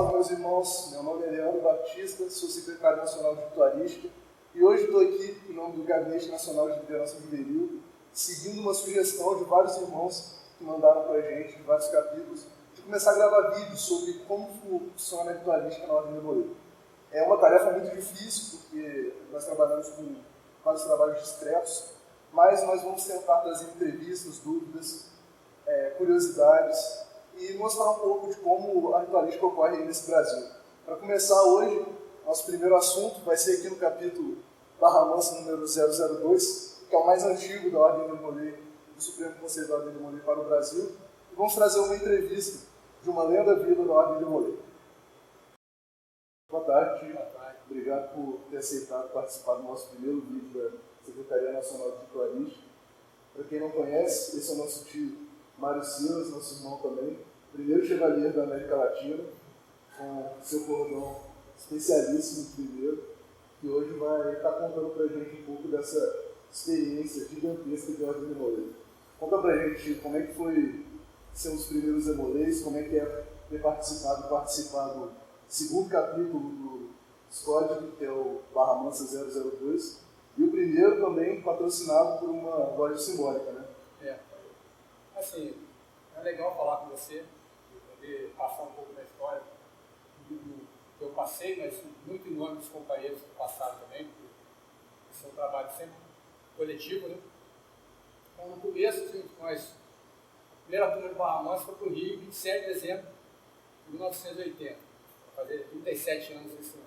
Salve, meus irmãos. Meu nome é Leandro Batista, sou secretário nacional de ritualística e hoje estou aqui em nome do Gabinete Nacional de Liderança Juvenil, seguindo uma sugestão de vários irmãos que mandaram para a gente, de vários capítulos, de começar a gravar vídeos sobre como funciona a ritualística na Ordem de Moleiro. É uma tarefa muito difícil, porque nós trabalhamos com vários trabalhos discretos, mas nós vamos tentar trazer entrevistas, dúvidas, curiosidades e mostrar um pouco de como a ritualística ocorre aí nesse Brasil. Para começar hoje, nosso primeiro assunto vai ser aqui no capítulo Barra Mansa número 002, que é o mais antigo da Ordem de Molay, do Supremo Conselho da Ordem de Molay para o Brasil, e vamos trazer uma entrevista de uma lenda viva da Ordem de Molay. Boa tarde, Boa tarde. Obrigado por ter aceitado participar do nosso primeiro vídeo da Secretaria Nacional de Ritualística. Para quem não conhece, esse é o nosso tio Mário Silas, nosso irmão também, primeiro chevalier da América Latina, com seu cordão especialíssimo primeiro, que hoje vai estar contando para a gente um pouco dessa experiência gigantesca de Ordem de Molay. Conta para a gente como é que foi ser os primeiros Emolês, como é que é ter participar do segundo capítulo do código, que é o Barra Mansa 002, e o primeiro também patrocinado por uma loja simbólica, né? Assim, é legal falar com você, poder passar um pouco da história do que eu passei, mas muito em nome dos companheiros que passaram também, porque esse é um trabalho sempre coletivo, né? Então, no começo, a primeira turma de Barra Mansa foi para o Rio, 27 de dezembro de 1980, vai fazer 37 anos esse ano.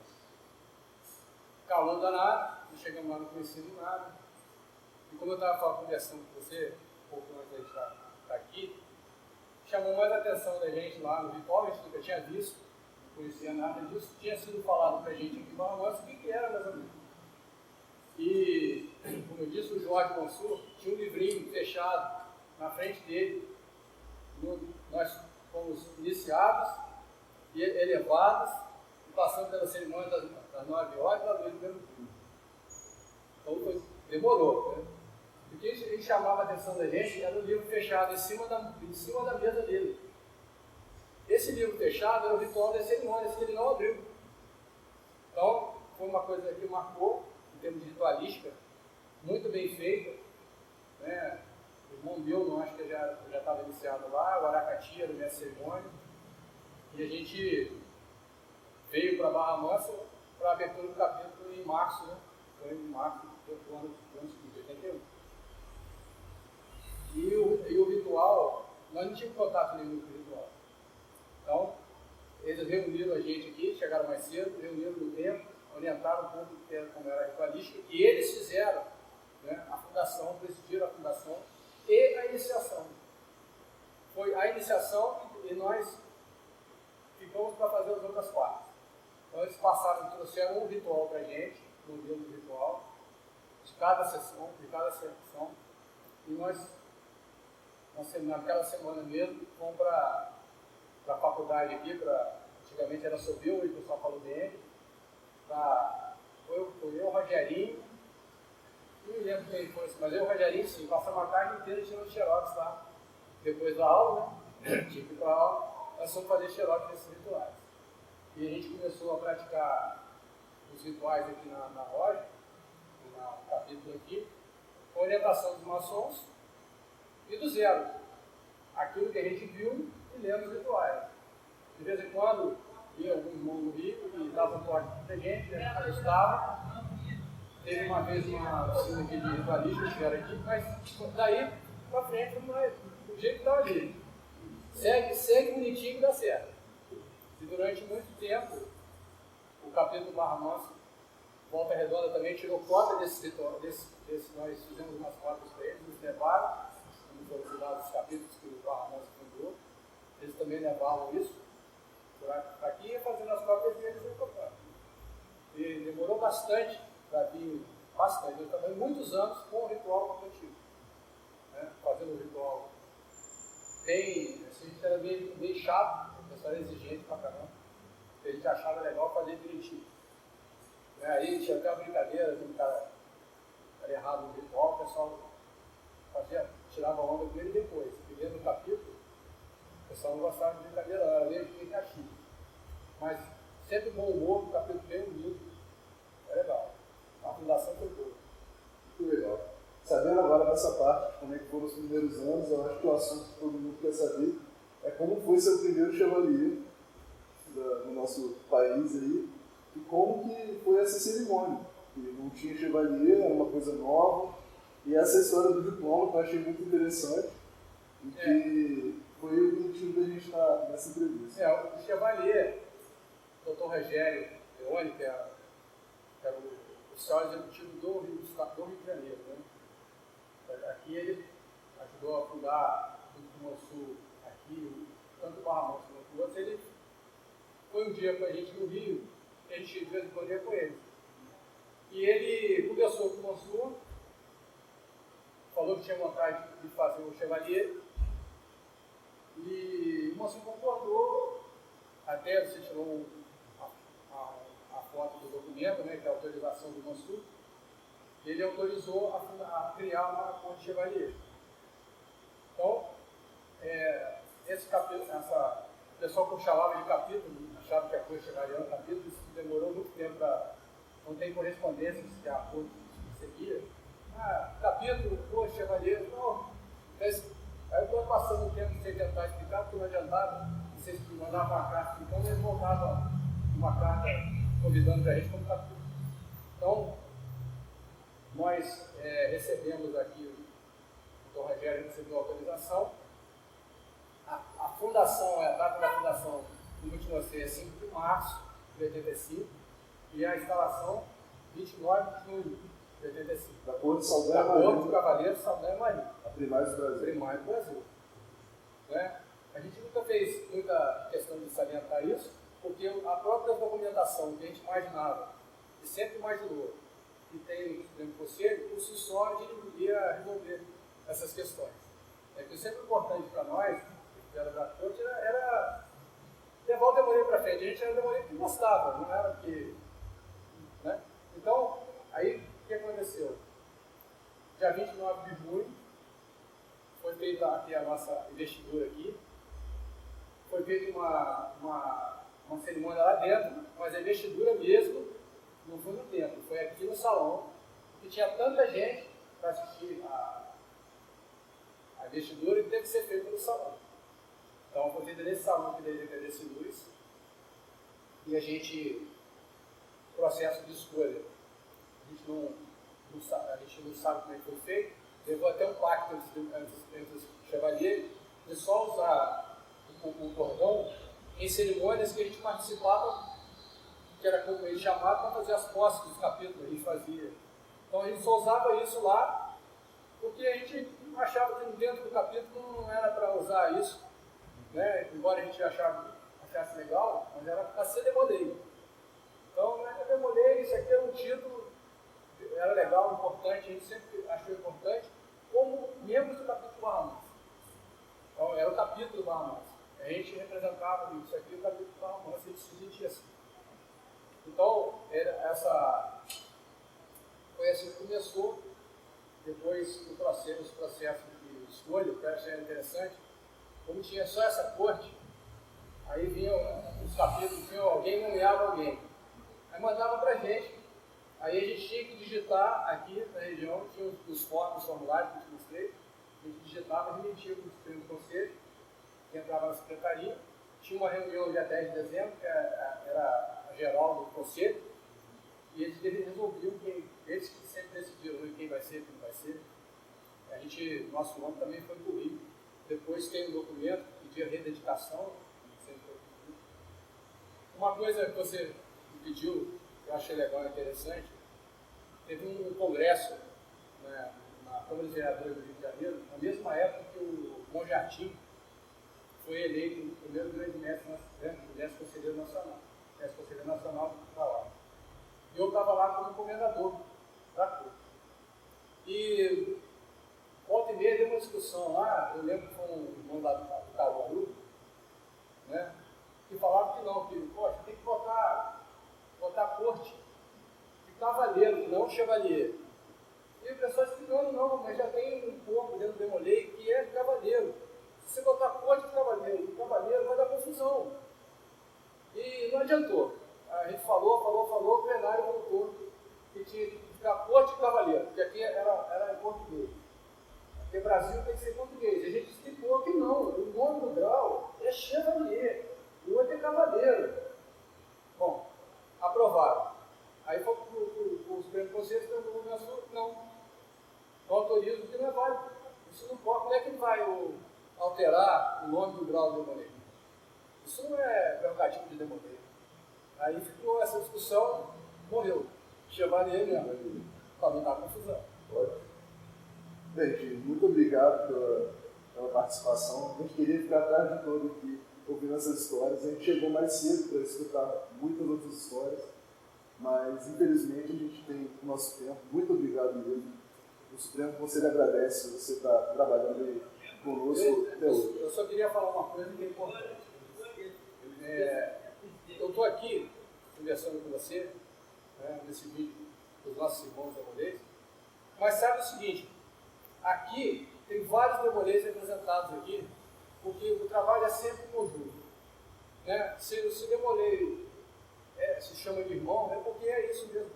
Calor danado, não chegamos lá, não conhecemos nada. E como eu estava conversando com você, um pouco antes de estar aqui, chamou mais a atenção da gente lá no ritual, a gente nunca tinha visto, não conhecia nada disso, tinha sido falado para a gente aqui em Barra Mansa o que era mais ou menos. E, como eu disse, o Jorge Mansur tinha um livrinho fechado na frente dele. Nós fomos iniciados e elevados, e passando pela cerimônia das 9 horas da noite do mesmo turno. Então demorou, né? O que a gente chamava a atenção da gente era o livro fechado em cima da mesa dele. Esse livro fechado era o ritual das cerimônias que ele não abriu. Então, foi uma coisa que marcou, em termos de ritualística, muito bem feita, né? O irmão meu, acho que já estava iniciado lá, o Aracati era a minha cerimônia, e a gente veio para Barra Mansa para a abertura do capítulo em março, né? Foi em março do ano de 81. E o ritual, nós não tínhamos contato nenhum com o ritual. Então, eles reuniram a gente aqui, chegaram mais cedo, reuniram no tempo, orientaram um pouco como era a ritualística, e eles fizeram, né, a fundação, presidiram a fundação e a iniciação. Foi a iniciação e nós ficamos para fazer as outras partes. Então, eles trouxeram um ritual para a gente, um modelo de ritual, de cada sessão, e nós naquela semana mesmo, fomos para a faculdade aqui, antigamente era Sobel, e o pessoal falou dele, foi eu, o Rogerinho, não me lembro quem foi, mas eu e o Rogerinho, sim, passamos a tarde inteira tirando xerox lá, depois da aula, né, tinha que ir para a aula, nós fomos fazer xerox nesses rituais. E a gente começou a praticar os rituais aqui na loja, no capítulo aqui, com orientação dos maçons, e do zero. Aquilo que a gente viu e lendo os rituais. De vez em quando, ia algum irmão no Rio e dava um toque para a gente, ajustava. Teve uma vez uma oficina aqui de ritualista que vieram aqui, mas daí para frente, do jeito que estava ali. Segue bonitinho que dá certo. E durante muito tempo, o capítulo Barra Mansa, Volta Redonda também tirou cópia desse nós fizemos umas cópias para eles, nos levaram. Foram dados os capítulos que o Barra Mansa fundou, eles também levavam isso para aqui e fazendo as cópias deles e copiando. E demorou bastante para vir, bastante, eu trabalhei muitos anos com o ritual contemplativo, né? Fazendo o ritual bem, assim, era bem chato, o pessoal era exigente pra caramba, a gente achava legal fazer direitinho. Aí tinha até uma brincadeira, um cara errado no ritual, o pessoal tirava onda com ele depois. Primeiro no capítulo, o pessoal não gostava de brincadeira, era meio que castigo. mas sempre bom humor, um capítulo bem unido. É legal. A fundação foi boa. Muito legal. Sabendo agora dessa parte, como é que foram os primeiros anos, eu acho que o assunto que todo mundo quer saber é como foi seu primeiro chevalier no nosso país aí, e como que foi essa cerimônia. Que não tinha chevalier, era uma coisa nova, e essa história do diploma que eu achei muito interessante, e que foi o motivo da gente estar nessa entrevista. O chevalier, o Dr. Rogério Leone, que era o oficial executivo do Rio de Janeiro, né? Aqui ele ajudou a fundar o Mansul, aqui, tanto o Barra Mansa quanto o outro. Ele foi um dia com a gente no Rio, a gente de vez em quando ia com ele. E ele começou com o Mansul, falou que tinha vontade de fazer o chevalier, e o Mansul concordou, até você tirou a foto do documento, né, que é a autorização do Mansul. Ele autorizou a criar uma corte chevalier. Então, esse capítulo, o pessoal que chamava de capítulo, achava que a corte chevalier era um capítulo, isso demorou muito tempo para. Não tem correspondência que a corte seguia. Capítulo, corte chevalier, não. Aí eu estou passando o tempo sem tentar explicar, porque não adiantava. Vocês mandavam uma carta, então eles voltavam uma carta convidando para a gente como capítulo. Então, nós recebemos aqui, o Dr. Rogério recebeu a autorização. A fundação, a data da fundação do último ser é 5 de março de 85 e a instalação 29 de junho de 85. Da Corte Saldanha da Marinho. Corte do Cavaleiro Saldanha Marinho. A primária do Brasil. Primária do Brasil. Né? A gente nunca fez muita questão de salientar isso, porque a própria documentação que a gente imaginava, e sempre imaginou, que tem no Conselho, por si só a gente iria resolver essas questões. O que é sempre importante para nós, que era da corte, era levar o Demolei para frente. A gente era o Demolei que gostava, não era que. Né? Então, aí o que aconteceu? Dia 29 de junho, foi feita aqui a nossa investidura aqui, foi feita uma cerimônia lá dentro, mas a investidura mesmo não foi no templo, foi aqui no salão, que tinha tanta gente para assistir a investidura e teve que ser feito no salão. Então, foi feito nesse salão que da Igreja desse Luz, e a gente, processo de escolha, a gente não sabe como é que foi feito, levou até um pacto entre os chevaliers de só usar o cordão em cerimônias que a gente participava, que era como ele chamava, para fazer as posses dos capítulos, a gente fazia. Então a gente só usava isso lá, porque a gente achava que dentro do capítulo não era para usar isso, né? Embora a gente achasse legal, mas era para ser demolei. Então, eu demolei, isso aqui era um título, era legal, importante, a gente sempre achou importante, como membros do capítulo Barra Mansa. Então, era o capítulo Barra Mansa. A gente representava isso aqui, o capítulo Barra Mansa, a gente se sentia assim. Então, foi assim que começou. Depois, os processos de escolha, que eu achei interessante, como tinha só essa corte, aí vinham os capítulos, alguém nomeava alguém. Aí mandava para a gente, aí a gente tinha que digitar aqui na região, tinha os formulários que eu te mostrei, a gente digitava, remetia para o conselho, que entrava na secretaria, tinha uma reunião dia 10 de dezembro, que era a geral do conselho, e eles resolviam eles que sempre decidiram quem vai ser, quem não vai ser. Nosso nome também foi do Rio. Depois tem um documento que pedia rededicação. Uma coisa que você me pediu, que eu achei legal e interessante, teve um congresso, né, na Câmara dos Vereadores do Rio de Janeiro, na mesma época que o Monjardim foi eleito o primeiro grande mestre conselheiro nacional. Mestre conselheiro nacional está lá. E eu estava lá como comendador da corte. E volta e meia deu uma discussão lá, eu lembro com o irmão do Caruaru, né, que falava que não, poxa, tem que botar a corte de cavaleiro, não chevalier. E o pessoal explicando, não, mas já tem um corpo dentro do Demolei que é de cavaleiro. Se você botar corte de cavaleiro vai dar confusão. E não adiantou. A gente falou, o plenário voltou que tinha que ficar Porto de Cavaleiro, porque aqui era em português. Porque Brasil tem que ser português. A gente explicou que não, o nome do grau é Chevalier, o outro é Cavaleiro. Bom, aprovaram. Aí foi para o Supremo Conselho do Rio Grande do Sul, não autoriza, porque não é válido. Isso não pode. Como é que ele vai alterar o nome do grau de Demolei? Isso não é prerrogativo de Demolei. Aí ficou essa discussão, morreu. Chevalier mesmo, para não dar confusão. Bem, muito obrigado pela participação. A gente queria ficar a tarde toda aqui ouvindo essas histórias. A gente chegou mais cedo para escutar muitas outras histórias, mas infelizmente a gente tem o nosso tempo. Muito obrigado mesmo. O Supremo Conselho agradece você estar trabalhando aí conosco até hoje. Eu só queria falar uma coisa que é importante. Eu estou aqui conversando com você, nesse vídeo dos nossos irmãos demolês, mas sabe o seguinte, aqui tem vários demolês representados aqui, porque o trabalho é sempre conjunto. Se o demolei se chama de irmão, é porque é isso mesmo.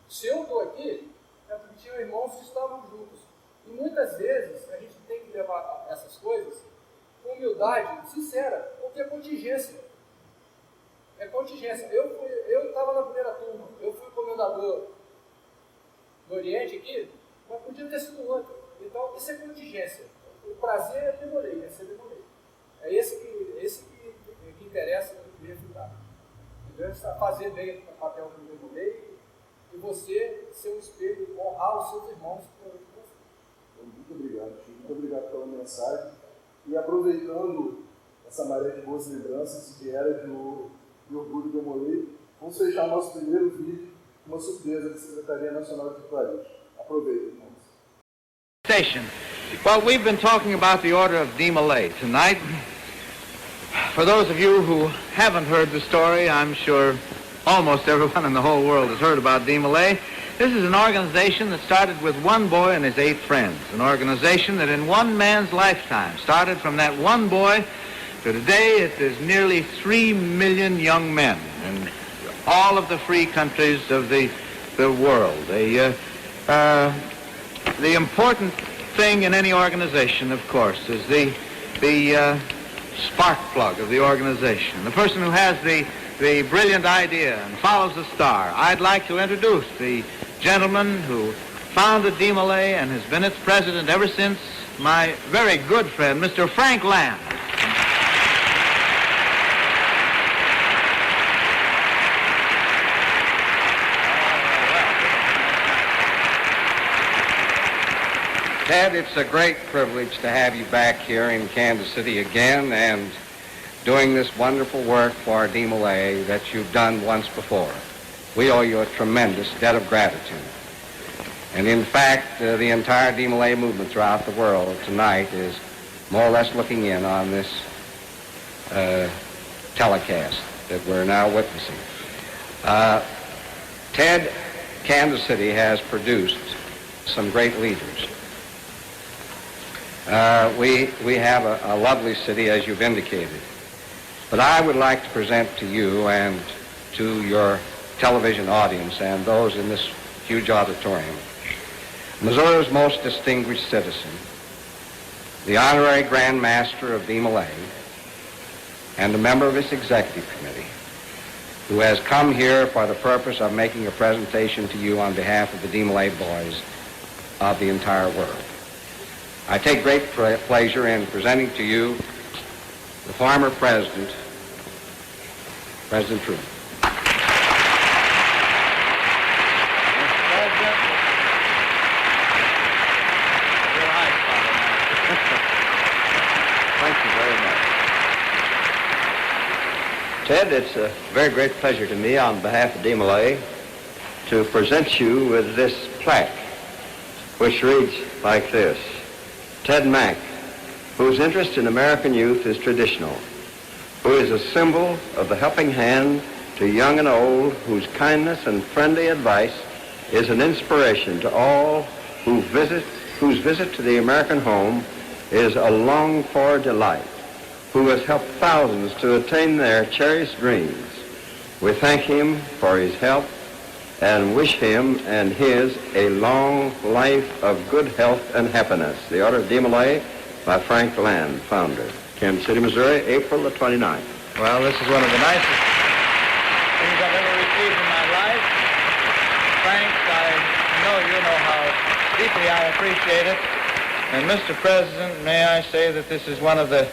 Se eu estou aqui, é porque tinham irmãos que estavam juntos. E muitas vezes a gente tem que levar essas coisas com humildade sincera, porque é contingência. É contingência. Eu estava na primeira turma, eu fui comendador do Oriente aqui, mas podia ter sido outro. Então, isso é contingência. O prazer é demolei, é ser demolei. É esse que interessa no resultado. Então, fazer bem o papel do demolei e você ser um espelho, honrar os seus irmãos. Muito obrigado, Chico. Muito obrigado pela mensagem. E aproveitando essa maré de boas lembranças que era do Orgulho Demolei, vamos fechar o nosso primeiro vídeo com uma surpresa da Secretaria Nacional de Turismo. Aproveitem, irmãos. Well, we've been talking about the Order of Demolay tonight. For those of you who haven't heard the story, I'm sure almost everyone in the whole world has heard about Demolay. This is an organization that started with one boy and his 8 friends. An organization that in one man's lifetime started from that one boy to today it is nearly 3 million young men in all of the free countries of the world. The important thing in any organization, of course, is the spark plug of the organization, the person who has the brilliant idea and follows the star. I'd like to introduce the gentleman who founded Demolay and has been its president ever since, my very good friend, Mr. Frank Lamb. Ted, it's a great privilege to have you back here in Kansas City again and doing this wonderful work for Demolay that you've done once before. We owe you a tremendous debt of gratitude. And in fact, the entire Demolay movement throughout the world tonight is more or less looking in on this telecast that we're now witnessing. Ted, Kansas City has produced some great leaders. We have a lovely city, as you've indicated. But I would like to present to you and to your television audience and those in this huge auditorium Missouri's most distinguished citizen, the Honorary Grand Master of Demolay, and a member of his executive committee, who has come here for the purpose of making a presentation to you on behalf of the Demolay boys of the entire world. I take great pleasure in presenting to you the former president, President Truman. Thank you very much. Ted, it's a very great pleasure to me on behalf of Demolay to present you with this plaque, which reads like this: Ted Mack, whose interest in American youth is traditional, who is a symbol of the helping hand to young and old, whose kindness and friendly advice is an inspiration to all whose visit to the American home is a longed-for delight, who has helped thousands to attain their cherished dreams, We thank him for his help and wish him and his a long life of good health and happiness. The Order of DeMolay by Frank Land, founder. Kansas City, Missouri, April the 29th. Well, this is one of the nicest things I've ever received in my life. Frank, I know you know how deeply I appreciate it. And Mr. President, may I say that this is one of the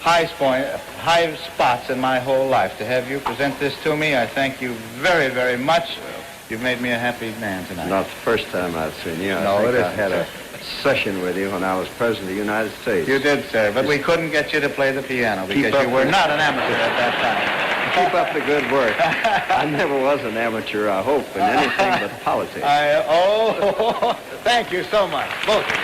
high spots in my whole life. To have you present this to me, I thank you very, very much. You've made me a happy man tonight. Not the first time I've seen you. No, I think it I isn't, had a sir. session with you when I was President of the United States. You did, sir, but we couldn't get you to play the piano because you were not an amateur at that time. Keep up the good work. I never was an amateur, I hope, in anything but politics. Thank you so much, both of you.